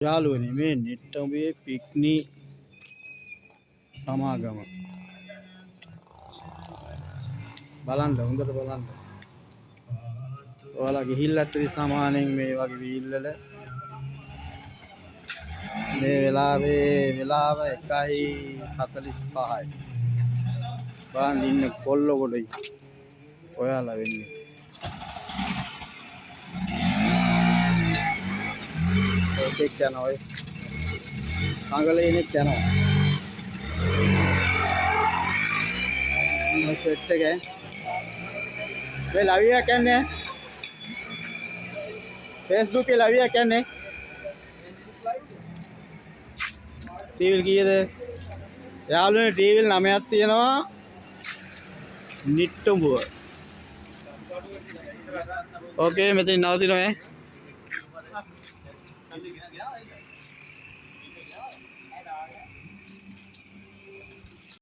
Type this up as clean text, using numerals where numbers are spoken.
යාළුවනේ මේ නෙට්ටඹේ පික්නි සමාගම බලන්න හොඳට බලන්න. ඔයාලා ගිහිල්ලා ඇත්තටි සමානෙන් මේ වගේ වීල්වල මේ වෙලාව 1:45යි. බලන්න ඉන්න කොල්ල කොටයි. ඔයාලා වෙන්නේ. ඔකෙක් යනවා ඔය. සංගලේනෙක් යනවා. सेट गए वे लाविया कहने फेसबुक के लाविया कहने टीवी की ये यार ने टीवी नामे आती है ना निट्टुंबु ओके मैं तो नाव दिन है